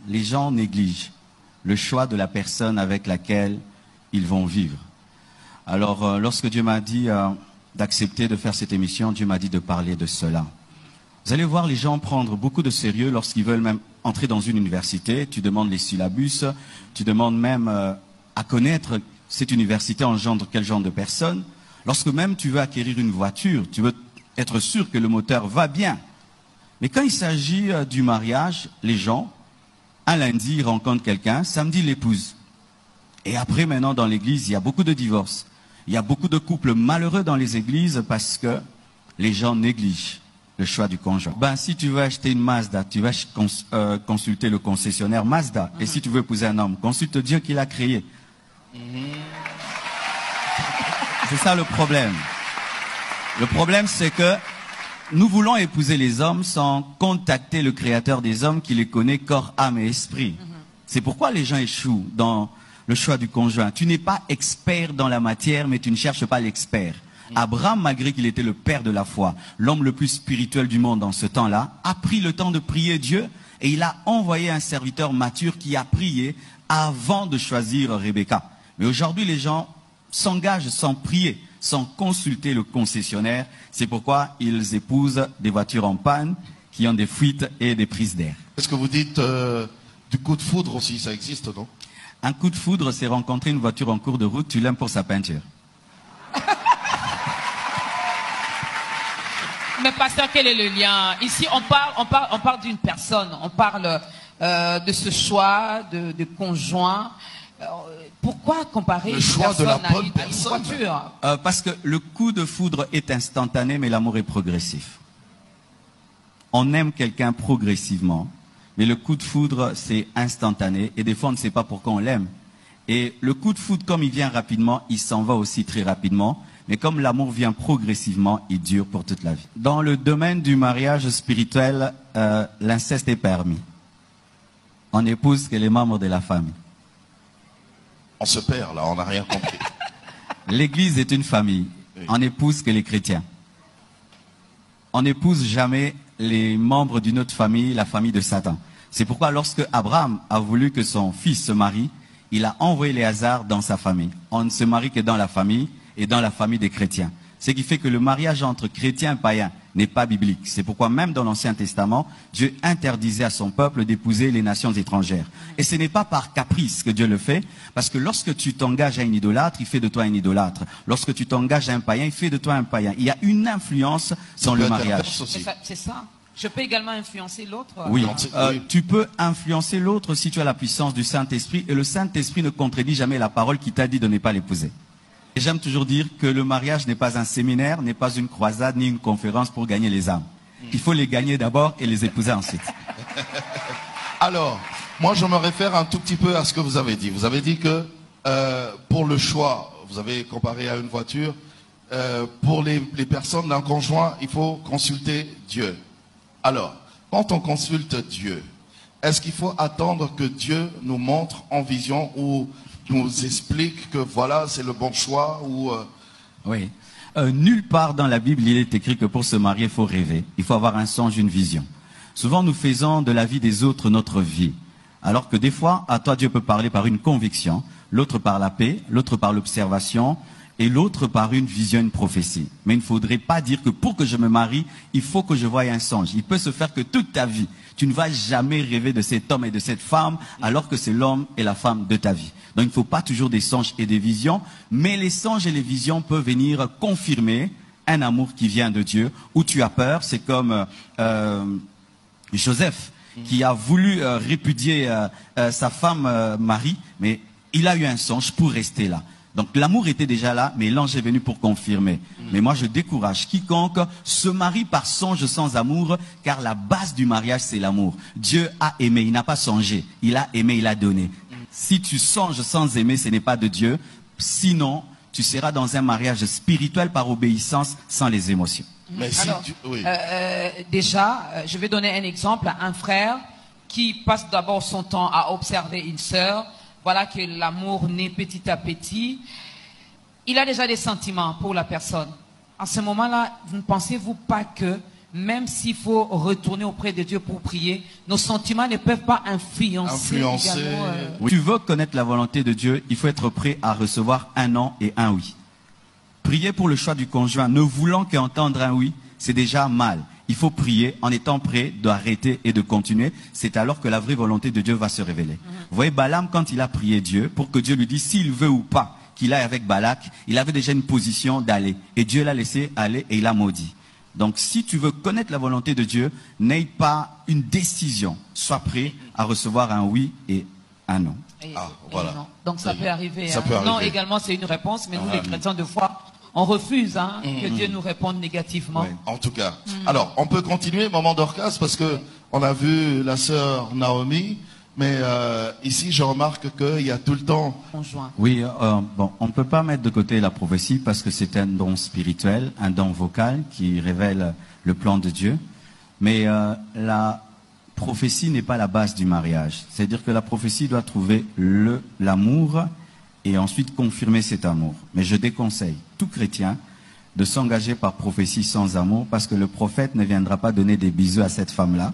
les gens négligent le choix de la personne avec laquelle ils vont vivre. Alors, lorsque Dieu m'a dit d'accepter de faire cette émission, Dieu m'a dit de parler de cela. Vous allez voir les gens prendre beaucoup de sérieux lorsqu'ils veulent même entrer dans une université. Tu demandes les syllabus, tu demandes même à connaître cette université engendre quel genre de personnes. Lorsque même tu veux acquérir une voiture, tu veux être sûr que le moteur va bien. Mais quand il s'agit du mariage, les gens, un lundi, ils rencontrent quelqu'un, samedi, ils l'épousent. Et après, maintenant, dans l'église, il y a beaucoup de divorces. Il y a beaucoup de couples malheureux dans les églises parce que les gens négligent le choix du conjoint. Ben, si tu veux acheter une Mazda, tu vas consulter le concessionnaire Mazda. Et si tu veux épouser un homme, consulte Dieu qui l'a créé. C'est ça le problème. Le problème, c'est que nous voulons épouser les hommes sans contacter le créateur des hommes qui les connaît corps, âme et esprit. C'est pourquoi les gens échouent dans le choix du conjoint. Tu n'es pas expert dans la matière, mais tu ne cherches pas l'expert. Abraham, malgré qu'il était le père de la foi, l'homme le plus spirituel du monde dans ce temps-là, a pris le temps de prier Dieu et il a envoyé un serviteur mature qui a prié avant de choisir Rebecca. Mais aujourd'hui, les gens s'engagent sans prier, sans consulter le concessionnaire. C'est pourquoi ils épousent des voitures en panne qui ont des fuites et des prises d'air. Est-ce que vous dites du coup de foudre aussi, ça existe, non? Un coup de foudre, c'est rencontrer une voiture en cours de route, tu l'aimes pour sa peinture. Mais pasteur, quel est le lien? Ici, on parle d'une personne, on parle de ce choix de conjoint. Pourquoi comparer le une choix de la personne bonne à une personne. voiture? Parce que le coup de foudre est instantané, mais l'amour est progressif. On aime quelqu'un progressivement, mais le coup de foudre, c'est instantané. Et des fois, on ne sait pas pourquoi on l'aime. Et le coup de foudre, comme il vient rapidement, il s'en va aussi très rapidement. Mais comme l'amour vient progressivement, il dure pour toute la vie. Dans le domaine du mariage spirituel, l'inceste est permis. On épouse que les membres de la famille. On se perd là, on n'a rien compris. L'Église est une famille. Oui. On épouse que les chrétiens. On n'épouse jamais les membres d'une autre famille, la famille de Satan. C'est pourquoi lorsque Abraham a voulu que son fils se marie, il a envoyé Éléazar dans sa famille. On ne se marie que dans la famille et dans la famille des chrétiens. Ce qui fait que le mariage entre chrétiens et païens n'est pas biblique. C'est pourquoi même dans l'Ancien Testament, Dieu interdisait à son peuple d'épouser les nations étrangères. Et ce n'est pas par caprice que Dieu le fait, parce que lorsque tu t'engages à un idolâtre, il fait de toi un idolâtre. Lorsque tu t'engages à un païen, il fait de toi un païen. Il y a une influence dans le mariage. C'est ça. Je peux également influencer l'autre? Oui, oui. tu peux influencer l'autre si tu as la puissance du Saint-Esprit. Et le Saint-Esprit ne contredit jamais la parole qui t'a dit de ne pas l'épouser. Et j'aime toujours dire que le mariage n'est pas un séminaire, n'est pas une croisade, ni une conférence pour gagner les âmes. Il faut les gagner d'abord et les épouser ensuite. Alors, moi je me réfère un tout petit peu à ce que vous avez dit. Vous avez dit que pour le choix, vous avez comparé à une voiture, pour les personnes d'un conjoint, il faut consulter Dieu. Alors, quand on consulte Dieu, est-ce qu'il faut attendre que Dieu nous montre en vision ou nous explique que voilà, c'est le bon choix ou Oui. Nulle part dans la Bible, il est écrit que pour se marier, il faut rêver. Il faut avoir un songe, une vision. Souvent, nous faisons de la vie des autres notre vie. Alors que des fois, à toi, Dieu peut parler par une conviction, l'autre par la paix, l'autre par l'observation, et l'autre par une vision, une prophétie. Mais il ne faudrait pas dire que pour que je me marie, il faut que je voie un songe. Il peut se faire que toute ta vie, tu ne vas jamais rêver de cet homme et de cette femme, alors que c'est l'homme et la femme de ta vie. Donc il ne faut pas toujours des songes et des visions, mais les songes et les visions peuvent venir confirmer un amour qui vient de Dieu, où tu as peur. C'est comme Joseph, qui a voulu répudier sa femme Marie, mais il a eu un songe pour rester là. Donc l'amour était déjà là, mais l'ange est venu pour confirmer. Mais moi je décourage quiconque se marie par songe sans amour, car la base du mariage c'est l'amour. Dieu a aimé, il n'a pas songé, il a aimé, il a donné. Si tu songes sans aimer, ce n'est pas de Dieu. Sinon, tu seras dans un mariage spirituel par obéissance sans les émotions. mais si Alors, oui. déjà, je vais donner un exemple. Un frère qui passe d'abord son temps à observer une sœur. Voilà que l'amour naît petit à petit. Il a déjà des sentiments pour la personne. En ce moment-là, vous ne pensez-vous pas que même s'il faut retourner auprès de Dieu pour prier, nos sentiments ne peuvent pas influencer également, Oui. Tu veux connaître la volonté de Dieu, il faut être prêt à recevoir un non et un oui. Prier pour le choix du conjoint, ne voulant qu'entendre un oui, c'est déjà mal. Il faut prier en étant prêt d'arrêter et de continuer. C'est alors que la vraie volonté de Dieu va se révéler. Vous voyez, Balaam, quand il a prié Dieu, pour que Dieu lui dise s'il veut ou pas qu'il aille avec Balak, il avait déjà une position d'aller. Et Dieu l'a laissé aller et il a maudit. Donc si tu veux connaître la volonté de Dieu, n'aie pas une décision. Sois prêt à recevoir un oui et un non. Voilà. Non. Donc ça peut arriver. Ça peut arriver. Non, également c'est une réponse, mais nous les chrétiens de foi, on refuse que Dieu nous réponde négativement. Oui, en tout cas. Alors, on peut continuer, moment d'orgasme, parce que on a vu la sœur Naomi, mais ici, je remarque qu'il y a tout le temps... Conjoint. Oui, bon, on ne peut pas mettre de côté la prophétie parce que c'est un don spirituel, un don vocal qui révèle le plan de Dieu. Mais la prophétie n'est pas la base du mariage. C'est-à-dire que la prophétie doit trouver l'amour et ensuite confirmer cet amour. Mais je déconseille tout chrétien de s'engager par prophétie sans amour parce que le prophète ne viendra pas donner des bisous à cette femme-là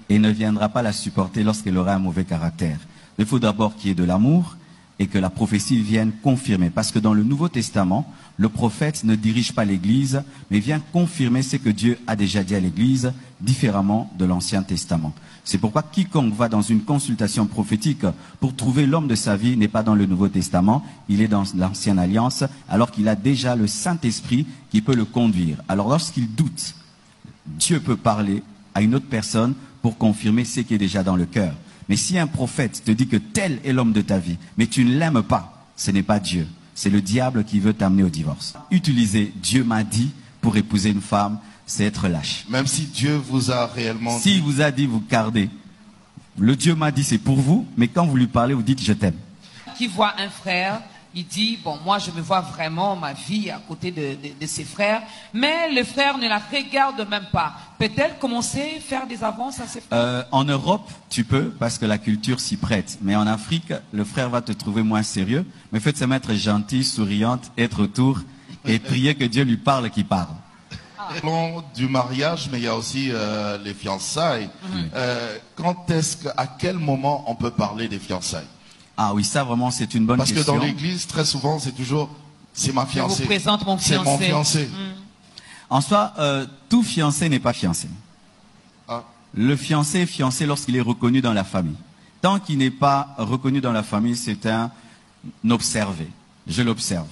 et ne viendra pas la supporter lorsqu'elle aura un mauvais caractère. Il faut d'abord qu'il y ait de l'amour et que la prophétie vienne confirmer. Parce que dans le Nouveau Testament, le prophète ne dirige pas l'Église, mais vient confirmer ce que Dieu a déjà dit à l'Église, différemment de l'Ancien Testament. C'est pourquoi quiconque va dans une consultation prophétique pour trouver l'homme de sa vie n'est pas dans le Nouveau Testament, il est dans l'Ancienne Alliance, alors qu'il a déjà le Saint-Esprit qui peut le conduire. Alors lorsqu'il doute, Dieu peut parler à une autre personne pour confirmer ce qui est déjà dans le cœur. Mais si un prophète te dit que tel est l'homme de ta vie, mais tu ne l'aimes pas, ce n'est pas Dieu. C'est le diable qui veut t'amener au divorce. Utiliser « Dieu m'a dit » pour épouser une femme, c'est être lâche. Même si Dieu vous a réellement dit... S'il vous a dit, vous gardez. Le Dieu m'a dit, c'est pour vous, mais quand vous lui parlez, vous dites « je t'aime ». Qui voit un frère, il dit, bon, moi je me vois vraiment ma vie à côté de ses frères, mais le frère ne la regarde même pas. Peut-elle commencer à faire des avances à ses frères? En Europe, tu peux, parce que la culture s'y prête. Mais en Afrique, le frère va te trouver moins sérieux. Mais faites se mettre gentil, souriante, être autour et prier que Dieu lui parle qui parle. Parlons du mariage, mais il y a aussi les fiançailles. À quel moment on peut parler des fiançailles? Ah oui, ça vraiment c'est une bonne question. Parce que dans l'église, très souvent, c'est toujours, c'est ma fiancée. Je vous présente mon fiancé. C'est mon fiancé. En soi, tout fiancé n'est pas fiancé. Ah. Le fiancé est fiancé lorsqu'il est reconnu dans la famille. Tant qu'il n'est pas reconnu dans la famille, c'est un observé. Je l'observe.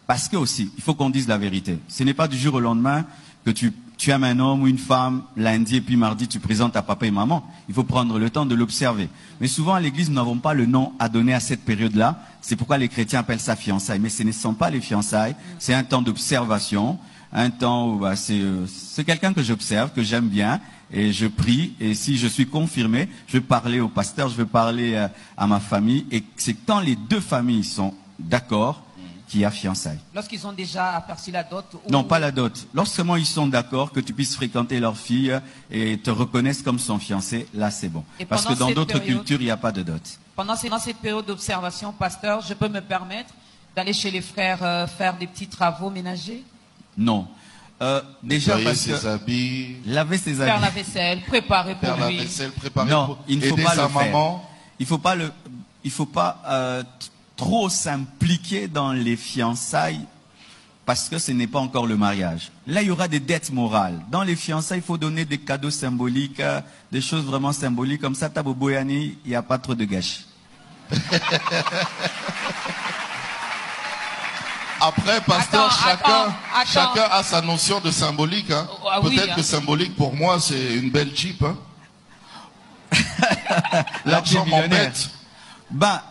Parce que aussi, il faut qu'on dise la vérité. Ce n'est pas du jour au lendemain que tu aimes un homme ou une femme, lundi et puis mardi tu présentes à papa et maman. Il faut prendre le temps de l'observer. Mais souvent à l'église, nous n'avons pas le nom à donner à cette période-là. C'est pourquoi les chrétiens appellent ça fiançailles. Mais ce ne sont pas les fiançailles. C'est un temps d'observation. Un temps où c'est quelqu'un que j'observe, que j'aime bien. Et je prie. Et si je suis confirmé, je vais parler au pasteur, je vais parler à ma famille. Et c'est quand les deux familles sont d'accord qu'il y a fiançailles. Lorsqu'ils ont déjà aperçu la dot ou... Non, pas la dot. Lorsqu'ils ils sont d'accord que tu puisses fréquenter leur fille et te reconnaissent comme son fiancé, là c'est bon. Et parce que dans d'autres cultures, il n'y a pas de dot. Pendant cette période d'observation, pasteur, je peux me permettre d'aller chez les frères faire des petits travaux ménagers? Non. Déjà nettoyer parce ses que habits, laver ses habits. Faire la vaisselle, préparer pour faire la lui. vaisselle, préparer Non, pour il ne faut aider pas sa le faire. maman. Il faut pas trop s'impliquer dans les fiançailles parce que ce n'est pas encore le mariage. Là, il y aura des dettes morales. Dans les fiançailles, il faut donner des cadeaux symboliques, des choses vraiment symboliques. Comme ça, Tabo Boyani, il n'y a pas trop de gâchis. Après, pasteur, Attends. chacun a sa notion de symbolique. Hein. Ah oui, Peut-être que symbolique, pour moi, c'est une belle Jeep. Hein. L'argent m'embête.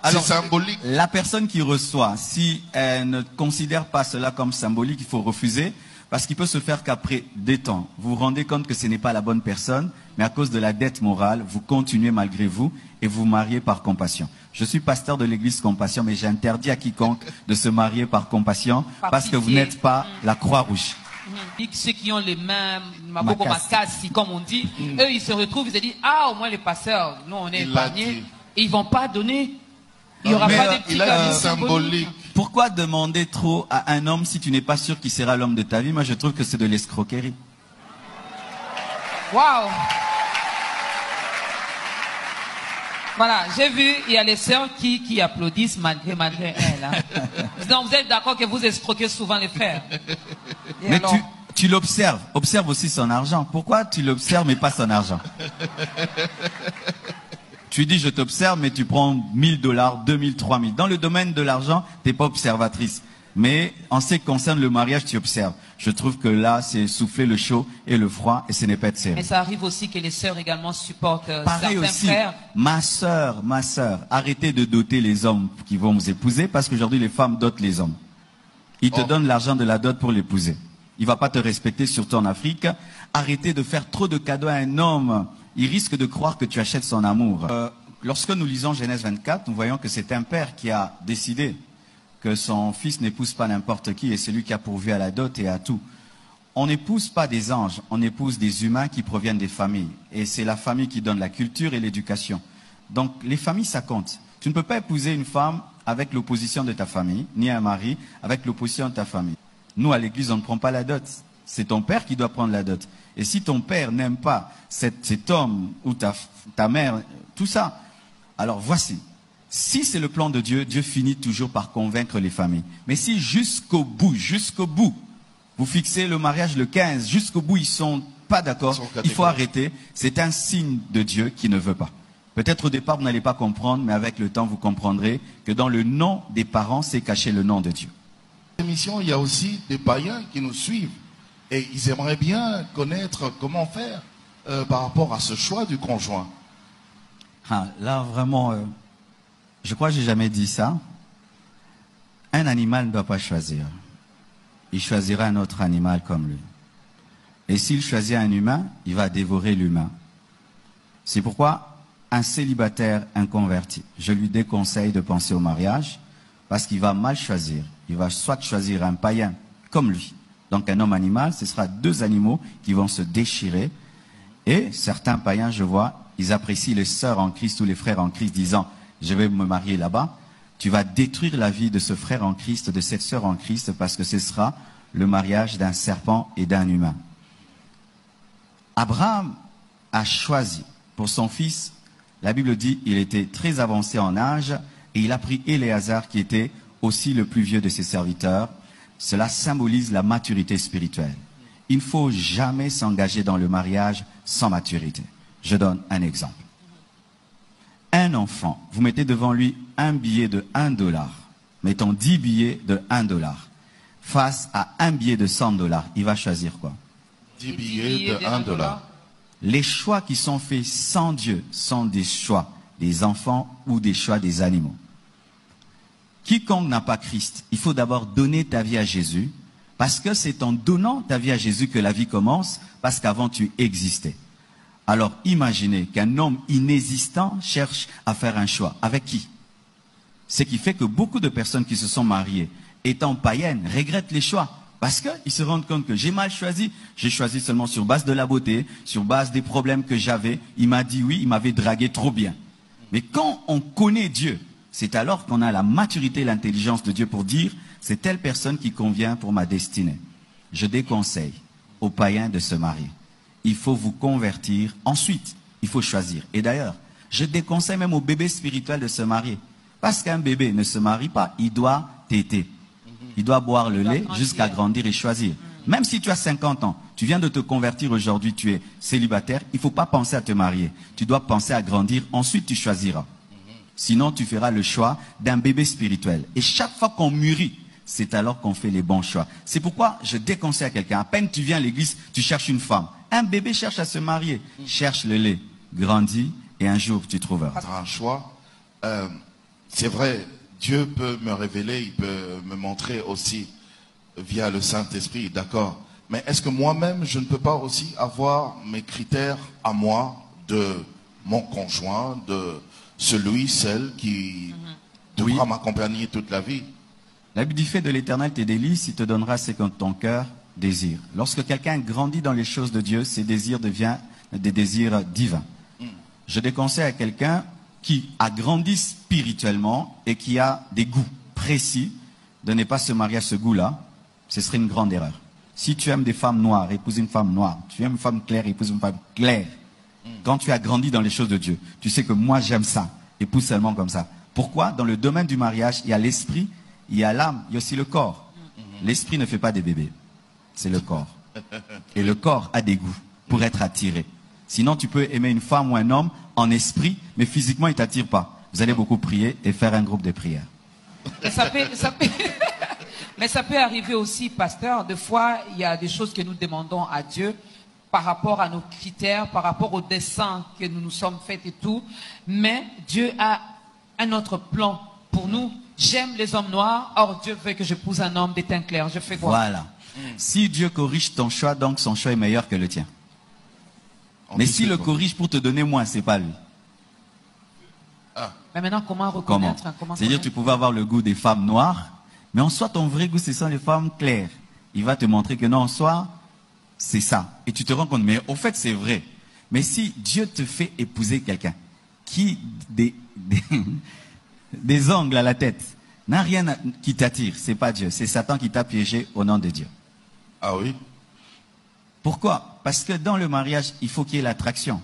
Alors, c'est symbolique. La personne qui reçoit, si elle ne considère pas cela comme symbolique, il faut refuser. Parce qu'il peut se faire qu'après des temps, vous vous rendez compte que ce n'est pas la bonne personne, mais à cause de la dette morale, vous continuez malgré vous et vous mariez par compassion. Je suis pasteur de l'église Compassion, mais j'interdis à quiconque de se marier par compassion parce que vous n'êtes pas la Croix-Rouge. Ceux qui ont les mains, Makassi, comme on dit, eux ils se retrouvent, ils se disent, ah au moins les pasteurs, nous on est épargnés, et ils vont pas donner. Il n'y aura pas des petits cadeaux symboliques. Pourquoi demander trop à un homme si tu n'es pas sûr qu'il sera l'homme de ta vie? Moi je trouve que c'est de l'escroquerie. Waouh! Voilà, j'ai vu, il y a les sœurs qui applaudissent malgré elles. Hein. Donc vous êtes d'accord que vous escroquez souvent les frères. Et mais alors... tu l'observes. Observe aussi son argent. Pourquoi tu l'observes mais pas son argent? Tu dis je t'observe mais tu prends $1000, 2000, 3000. Dans le domaine de l'argent, tu n'es pas observatrice. Mais en ce qui concerne le mariage, tu observes. Je trouve que là, c'est souffler le chaud et le froid et ce n'est pas être sérieux. Mais ça arrive aussi que les sœurs également supportent Pareil certains aussi, frères. ma sœur, arrêtez de doter les hommes qui vont vous épouser parce qu'aujourd'hui les femmes dotent les hommes. Ils te donnent l'argent de la dot pour l'épouser. Il va pas te respecter, surtout en Afrique. Arrêtez de faire trop de cadeaux à un homme. Il risque de croire que tu achètes son amour. Lorsque nous lisons Genèse 24, nous voyons que c'est un père qui a décidé que son fils n'épouse pas n'importe qui et c'est lui qui a pourvu à la dot et à tout. On n'épouse pas des anges, on épouse des humains qui proviennent des familles. Et c'est la famille qui donne la culture et l'éducation. Donc les familles, ça compte. Tu ne peux pas épouser une femme avec l'opposition de ta famille, ni un mari avec l'opposition de ta famille. Nous, à l'église, on ne prend pas la dot. C'est ton père qui doit prendre la dot. Et si ton père n'aime pas cet homme ou ta mère, tout ça, alors voici. Si c'est le plan de Dieu, Dieu finit toujours par convaincre les familles. Mais si jusqu'au bout, vous fixez le mariage le 15, jusqu'au bout, ils sont pas d'accord, il faut arrêter. C'est un signe de Dieu qui ne veut pas. Peut-être au départ, vous n'allez pas comprendre, mais avec le temps, vous comprendrez que dans le nom des parents, c'est caché le nom de Dieu. Dans l'émission, il y a aussi des païens qui nous suivent et ils aimeraient bien connaître comment faire par rapport à ce choix du conjoint. Ah, là, vraiment, je crois que j'ai jamais dit ça. Un animal ne doit pas choisir. Il choisira un autre animal comme lui. Et s'il choisit un humain, il va dévorer l'humain. C'est pourquoi un célibataire inconverti, je lui déconseille de penser au mariage parce qu'il va mal choisir. Il va soit choisir un païen comme lui. Donc un homme animal, ce sera deux animaux qui vont se déchirer. Et certains païens, je vois, ils apprécient les sœurs en Christ ou les frères en Christ disant « je vais me marier là-bas ». Tu vas détruire la vie de ce frère en Christ, de cette sœur en Christ, parce que ce sera le mariage d'un serpent et d'un humain. Abraham a choisi pour son fils, la Bible dit, il était très avancé en âge, et il a pris Éléazar qui était aussi le plus vieux de ses serviteurs. Cela symbolise la maturité spirituelle. Il ne faut jamais s'engager dans le mariage sans maturité. Je donne un exemple. Un enfant, vous mettez devant lui un billet de $1, mettons 10 billets de $1, face à un billet de $100, il va choisir quoi? 10 billets de $1. Les choix qui sont faits sans Dieu sont des choix des enfants ou des choix des animaux. Quiconque n'a pas Christ, il faut d'abord donner ta vie à Jésus, parce que c'est en donnant ta vie à Jésus que la vie commence, parce qu'avant tu existais. Alors imaginez qu'un homme inexistant cherche à faire un choix. Avec qui? Ce qui fait que beaucoup de personnes qui se sont mariées, étant païennes, regrettent les choix. Parce qu'ils se rendent compte que j'ai mal choisi. J'ai choisi seulement sur base de la beauté, sur base des problèmes que j'avais. Il m'a dit oui, il m'avait dragué trop bien. Mais quand on connaît Dieu, c'est alors qu'on a la maturité et l'intelligence de Dieu pour dire c'est telle personne qui convient pour ma destinée. Je déconseille aux païens de se marier. Il faut vous convertir. Ensuite, il faut choisir. Et d'ailleurs, je déconseille même aux bébés spirituels de se marier. Parce qu'un bébé ne se marie pas, il doit téter. Il doit boire le lait jusqu'à grandir et choisir. Même si tu as 50 ans, tu viens de te convertir aujourd'hui, tu es célibataire, il ne faut pas penser à te marier. Tu dois penser à grandir, ensuite tu choisiras. Sinon, tu feras le choix d'un bébé spirituel. Et chaque fois qu'on mûrit, c'est alors qu'on fait les bons choix. C'est pourquoi je déconseille à quelqu'un, à peine tu viens à l'église, tu cherches une femme. Un bébé cherche à se marier, cherche le lait, grandis et un jour tu trouveras. Un choix, c'est vrai, Dieu peut me révéler, il peut me montrer aussi via le Saint-Esprit, d'accord. Mais est-ce que moi-même, je ne peux pas aussi avoir mes critères à moi de mon conjoint, de celui, celle qui devra m'accompagner toute la vie? La Bible dit fait de l'Éternel tes délices, il te donnera ce que ton cœur désire. Lorsque quelqu'un grandit dans les choses de Dieu, ses désirs deviennent des désirs divins. Je déconseille à quelqu'un qui a grandi spirituellement et qui a des goûts précis de ne pas se marier à ce goût-là. Ce serait une grande erreur. Si tu aimes des femmes noires, épouse une femme noire. Tu aimes une femme claire, épouse une femme claire. Quand tu as grandi dans les choses de Dieu, tu sais que moi j'aime ça. Épouse seulement comme ça. Pourquoi? Dans le domaine du mariage, il y a l'esprit, il y a l'âme, il y a aussi le corps. L'esprit ne fait pas des bébés. C'est le corps. Et le corps a des goûts pour être attiré. Sinon, tu peux aimer une femme ou un homme en esprit, mais physiquement, il ne t'attire pas. Vous allez beaucoup prier et faire un groupe de prière. Mais mais ça peut arriver aussi, pasteur. Des fois, il y a des choses que nous demandons à Dieu par rapport à nos critères, par rapport au dessein que nous nous sommes faits et tout. Mais Dieu a un autre plan pour nous. J'aime les hommes noirs, or Dieu veut que j'épouse un homme d'éteint clair. Je fais quoi? Voilà. Si Dieu corrige ton choix, donc son choix est meilleur que le tien. Mais s'il le corrige pour te donner moins, c'est pas lui. Mais maintenant, comment reconnaître? C'est-à-dire tu pouvais avoir le goût des femmes noires, mais en soi, ton vrai goût, ce sont les femmes claires. Il va te montrer que non, en soi, c'est ça. Et tu te rends compte, mais au fait, c'est vrai. Mais si Dieu te fait épouser quelqu'un qui, des ongles à la tête, n'a rien qui t'attire, c'est pas Dieu, c'est Satan qui t'a piégé au nom de Dieu. Ah oui? Pourquoi? Parce que dans le mariage, il faut qu'il y ait l'attraction.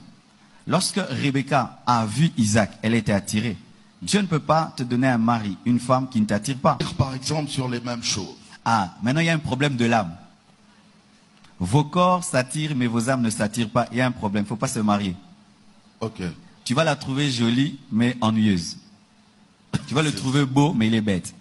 Lorsque Rebecca a vu Isaac, elle était attirée. Dieu ne peut pas te donner un mari, une femme qui ne t'attire pas. Par exemple, sur les mêmes choses. Ah, maintenant il y a un problème de l'âme. Vos corps s'attirent, mais vos âmes ne s'attirent pas. Il y a un problème, il ne faut pas se marier. Ok. Tu vas la trouver jolie, mais ennuyeuse. Tu vas le trouver beau, mais il est bête.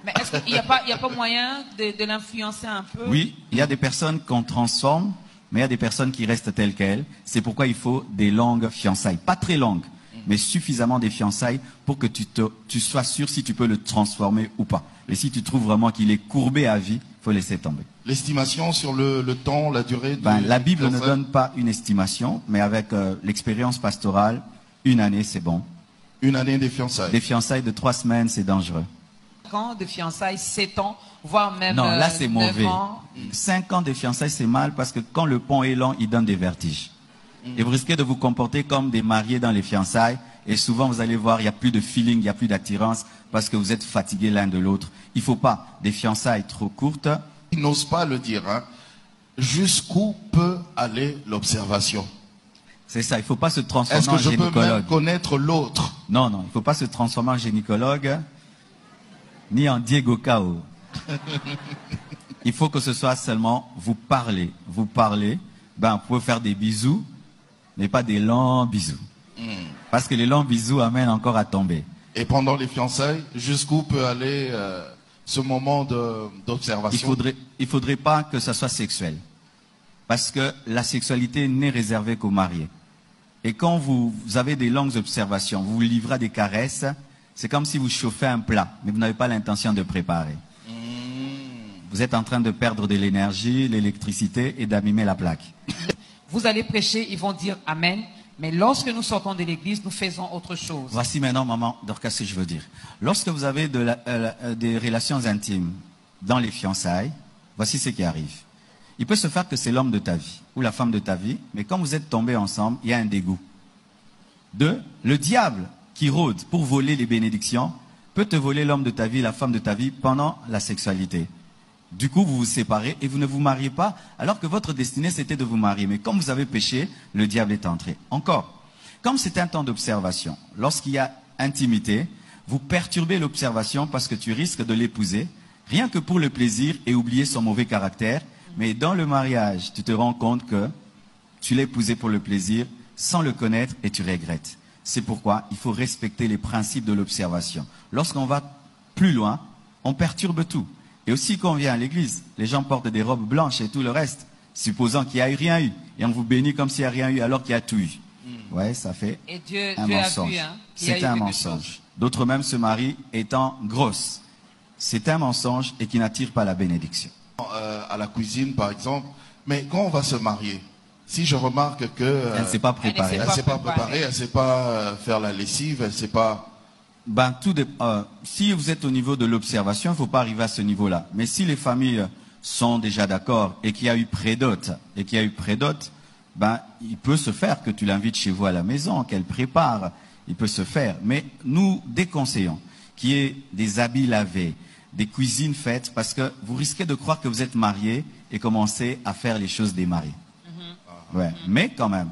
Mais est-ce qu'il n'y a pas moyen de l'influencer un peu? Oui, il y a des personnes qu'on transforme, mais il y a des personnes qui restent telles quelles. C'est pourquoi il faut des longues fiançailles. Pas très longues, mais suffisamment des fiançailles pour que tu sois sûr si tu peux le transformer ou pas. Et si tu trouves vraiment qu'il est courbé à vie, il faut laisser tomber. L'estimation sur le temps, la durée de la Bible ne donne pas une estimation, mais avec l'expérience pastorale, 1 année, c'est bon. 1 année des fiançailles. Des fiançailles de 3 semaines, c'est dangereux. 5 ans de fiançailles, 7 ans, voire même non, là c'est 9 mauvais. ans. 5 ans de fiançailles, c'est mal parce que quand le pont est long, il donne des vertiges. Et vous risquez de vous comporter comme des mariés dans les fiançailles. Et souvent, vous allez voir, il n'y a plus de feeling, il n'y a plus d'attirance parce que vous êtes fatigués l'un de l'autre. Il ne faut pas des fiançailles trop courtes. Il n'ose pas le dire. Hein. Jusqu'où peut aller l'observation? C'est ça, il ne faut pas se transformer en gynécologue. Est-ce que je peux même connaître l'autre? Non, non, il ne faut pas se transformer en gynécologue ni en Diego Cao. Il faut que ce soit seulement vous parlez. Vous parlez, vous pouvez faire des bisous, mais pas des longs bisous. Parce que les longs bisous amènent encore à tomber. Et pendant les fiançailles, jusqu'où peut aller ce moment d'observation? Il faudrait pas que ça soit sexuel. Parce que la sexualité n'est réservée qu'aux mariés. Et quand vous avez des longues observations, vous vous livrez à des caresses, c'est comme si vous chauffez un plat, mais vous n'avez pas l'intention de préparer. Vous êtes en train de perdre de l'énergie, l'électricité et d'abîmer la plaque. Vous allez prêcher, ils vont dire Amen. Mais lorsque nous sortons de l'église, nous faisons autre chose. Voici maintenant, maman, Dorcas, ce que je veux dire. Lorsque vous avez des relations intimes dans les fiançailles, voici ce qui arrive. Il peut se faire que c'est l'homme de ta vie ou la femme de ta vie, mais quand vous êtes tombés ensemble, il y a un dégoût. 2, le diable qui rôde pour voler les bénédictions peut te voler l'homme de ta vie, la femme de ta vie pendant la sexualité. Du coup, vous vous séparez et vous ne vous mariez pas, alors que votre destinée, c'était de vous marier. Mais comme vous avez péché, le diable est entré. Encore, comme c'est un temps d'observation, lorsqu'il y a intimité, vous perturbez l'observation parce que tu risques de l'épouser, rien que pour le plaisir et oublier son mauvais caractère. Mais dans le mariage, tu te rends compte que tu l'as épousé pour le plaisir, sans le connaître, et tu regrettes. C'est pourquoi il faut respecter les principes de l'observation. Lorsqu'on va plus loin, on perturbe tout. Et aussi quand on vient à l'église, les gens portent des robes blanches et tout le reste, supposant qu'il n'y a rien eu. Et on vous bénit comme s'il n'y a rien eu alors qu'il y a tout eu. Ouais, ça fait un mensonge. C'est un mensonge. D'autres même se marient étant grosses. C'est un mensonge et qui n'attire pas la bénédiction. À la cuisine, par exemple. Mais quand on va se marier, si je remarque que... elle ne s'est pas préparée. Elle ne s'est pas préparée, elle ne sait pas faire la lessive, elle ne sait pas... si vous êtes au niveau de l'observation, il ne faut pas arriver à ce niveau-là. Mais si les familles sont déjà d'accord et qu'il y a eu prédote, il peut se faire que tu l'invites chez vous à la maison, qu'elle prépare. Il peut se faire. Mais nous déconseillons qu'il y ait des habits lavés, des cuisines faites, parce que vous risquez de croire que vous êtes marié et commencer à faire les choses des maris. Ouais. Mais quand même,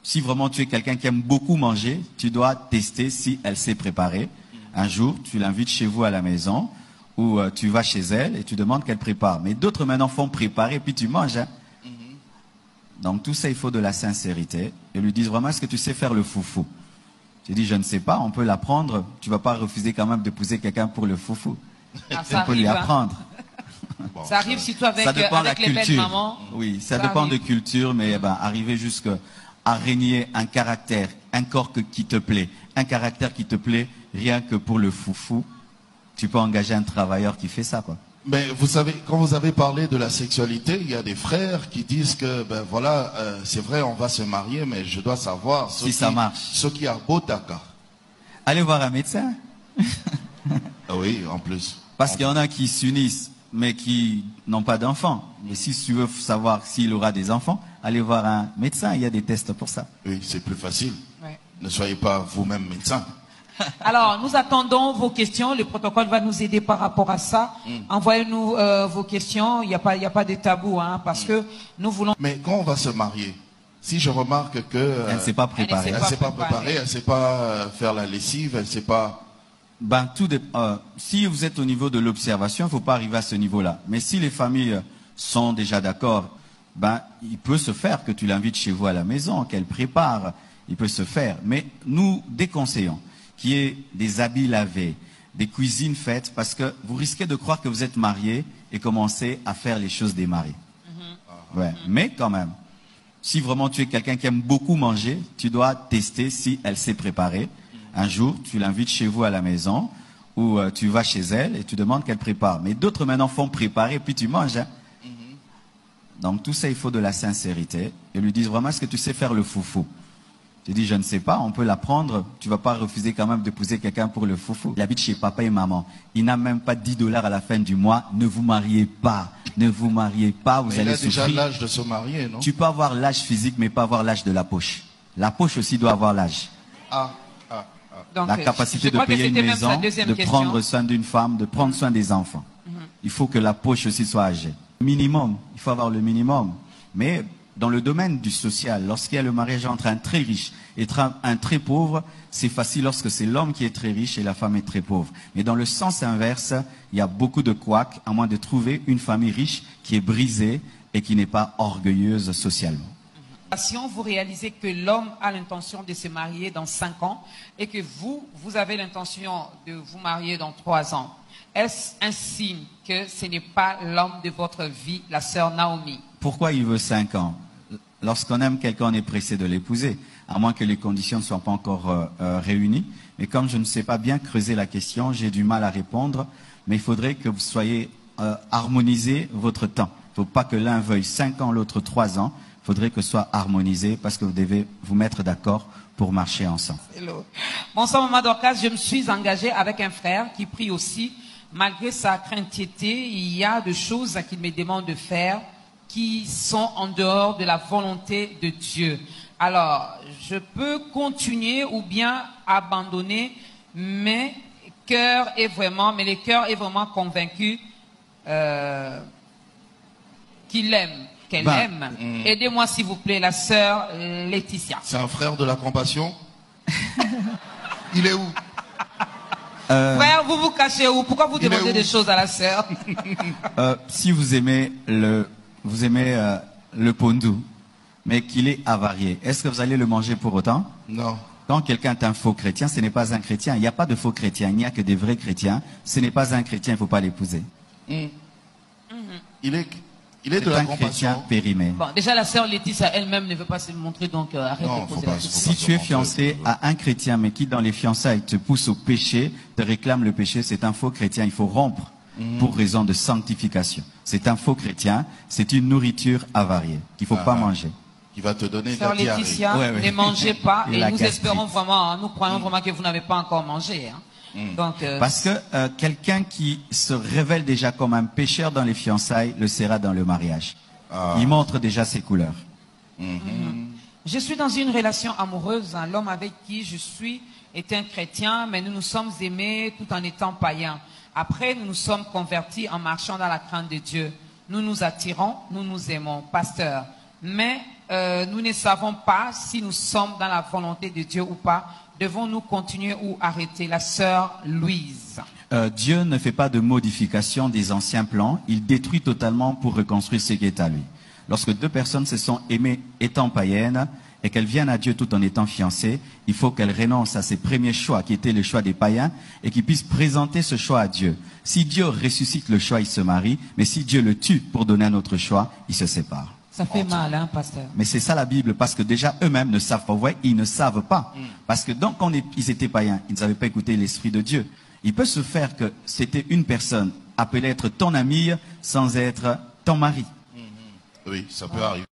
si vraiment tu es quelqu'un qui aime beaucoup manger, tu dois tester si elle sait préparer. Un jour, tu l'invites chez vous à la maison, ou tu vas chez elle et tu demandes qu'elle prépare. Mais d'autres maintenant font préparer, puis tu manges. Hein. Donc tout ça, il faut de la sincérité. Et lui disent vraiment, est-ce que tu sais faire le foufou? Tu dis, je ne sais pas, on peut l'apprendre. Tu ne vas pas refuser quand même d'épouser quelqu'un pour le foufou. Ah, on peut lui apprendre. Bon, ça arrive surtout avec, ça dépend avec de la les culture. belles mamans. Oui, ça dépend arrive. de culture, mais arriver jusqu'à régner un caractère, un corps qui te plaît, un caractère qui te plaît, rien que pour le foufou, tu peux engager un travailleur qui fait ça, quoi. Mais vous savez, quand vous avez parlé de la sexualité, il y a des frères qui disent que, ben voilà, c'est vrai, on va se marier, mais je dois savoir si ça marche. Ce qui a beau taka. Allez voir un médecin. Oui, en plus. Parce qu'il y en a qui s'unissent, mais qui n'ont pas d'enfants. Mais si tu veux savoir s'il aura des enfants, allez voir un médecin, il y a des tests pour ça. Oui, c'est plus facile. Ouais. Ne soyez pas vous-même médecin. Alors, nous attendons vos questions. Le protocole va nous aider par rapport à ça. Envoyez-nous vos questions. Il n'y a pas de tabou, hein, parce que nous voulons... Mais quand on va se marier, si je remarque que... elle ne s'est pas préparée. Elle ne s'est pas préparée, elle ne sait pas faire la lessive, elle ne sait pas... Ben, si vous êtes au niveau de l'observation, il ne faut pas arriver à ce niveau-là. Mais si les familles sont déjà d'accord, ben, il peut se faire que tu l'invites chez vous à la maison, qu'elle prépare. Il peut se faire. Mais nous déconseillons qu'il y ait des habits lavés, des cuisines faites, parce que vous risquez de croire que vous êtes marié et commencer à faire les choses des maris. Ouais. Mais quand même, si vraiment tu es quelqu'un qui aime beaucoup manger, tu dois tester si elle sait préparer. Un jour, tu l'invites chez vous à la maison, ou tu vas chez elle et tu demandes qu'elle prépare. Mais d'autres maintenant font préparer, puis tu manges. Hein. Donc tout ça, il faut de la sincérité. Et lui disent vraiment, est-ce que tu sais faire le foufou? Tu dis, je ne sais pas, on peut l'apprendre. Tu ne vas pas refuser quand même d'épouser quelqu'un pour le foufou. Il habite chez papa et maman. Il n'a même pas 10 $ à la fin du mois. Ne vous mariez pas. Ne vous mariez pas, vous allez souffrir. Il a déjà l'âge de se marier, non? Tu peux avoir l'âge physique, mais pas avoir l'âge de la poche. La poche aussi doit avoir l'âge. Donc, la capacité de payer une maison, de prendre soin d'une femme, de prendre soin des enfants. Il faut que la poche aussi soit âgée. Minimum, il faut avoir le minimum. Mais dans le domaine du social, lorsqu'il y a le mariage entre un très riche et un très pauvre, c'est facile lorsque c'est l'homme qui est très riche et la femme est très pauvre. Mais dans le sens inverse, il y a beaucoup de couacs, à moins de trouver une famille riche qui est brisée et qui n'est pas orgueilleuse socialement. Si vous réalisez que l'homme a l'intention de se marier dans 5 ans et que vous avez l'intention de vous marier dans 3 ans, est-ce un signe que ce n'est pas l'homme de votre vie, la sœur Naomi? Pourquoi il veut 5 ans? Lorsqu'on aime quelqu'un, on est pressé de l'épouser, à moins que les conditions ne soient pas encore réunies. Mais comme je ne sais pas bien creuser la question, j'ai du mal à répondre. Mais il faudrait que vous soyez harmonisé votre temps. Il ne faut pas que l'un veuille 5 ans, l'autre 3 ans. Il faudrait que ce soit harmonisé parce que vous devez vous mettre d'accord pour marcher ensemble. Bonsoir Maman Dorcas, je me suis engagée avec un frère qui prie aussi. Malgré sa craintivité, il y a des choses qu'il me demande de faire qui sont en dehors de la volonté de Dieu. Alors, je peux continuer ou bien abandonner, mais le cœur est vraiment convaincu qu'il aime. Qu'elle aime. Aidez-moi s'il vous plaît, la sœur Laetitia. C'est un frère de la compassion? Il est où? Frère, vous vous cachez où? Pourquoi vous demandez des choses à la sœur? Si vous aimez le pondou, mais qu'il est avarié, est-ce que vous allez le manger pour autant? Non. Quand quelqu'un est un faux chrétien, ce n'est pas un chrétien. Il n'y a pas de faux chrétiens, il n'y a que des vrais chrétiens. Ce n'est pas un chrétien, il ne faut pas l'épouser. Il est de la compassion. Chrétien périmé. Bon, déjà la sœur Laetitia elle-même ne veut pas se le montrer, donc arrête de poser la question. Si tu es fiancé à un chrétien, mais qui dans les fiançailles te pousse au péché, te réclame le péché, c'est un faux chrétien. Il faut rompre pour raison de sanctification. C'est un faux chrétien, c'est une nourriture avariée qu'il ne faut pas manger. Qui va te donner Sœur la diarrhée. Laetitia, ne mangez pas et nous espérons vraiment, nous croyons vraiment que vous n'avez pas encore mangé. Hein. Donc, parce que quelqu'un qui se révèle déjà comme un pécheur dans les fiançailles le sera dans le mariage. Il montre déjà ses couleurs. Je suis dans une relation amoureuse. Hein. L'homme avec qui je suis est un chrétien, mais nous nous sommes aimés tout en étant païens. Après, nous nous sommes convertis en marchant dans la crainte de Dieu. Nous nous attirons, nous nous aimons, pasteur. Mais nous ne savons pas si nous sommes dans la volonté de Dieu ou pas. Devons-nous continuer ou arrêter? La sœur Louise. Dieu ne fait pas de modification des anciens plans. Il détruit totalement pour reconstruire ce qui est à lui. Lorsque deux personnes se sont aimées étant païennes et qu'elles viennent à Dieu tout en étant fiancées, il faut qu'elles renoncent à ses premiers choix qui étaient le choix des païens et qu'ils puissent présenter ce choix à Dieu. Si Dieu ressuscite le choix, ils se marient. Mais si Dieu le tue pour donner un autre choix, ils se séparent. Ça fait mal, hein, pasteur? Mais c'est ça la Bible, parce que déjà eux-mêmes ne savent pas. Vous voyez, ils ne savent pas. Parce que donc, quand ils étaient païens, ils n'avaient pas écouté l'Esprit de Dieu. Il peut se faire que c'était une personne appelée être ton amie sans être ton mari. Oui, ça peut arriver.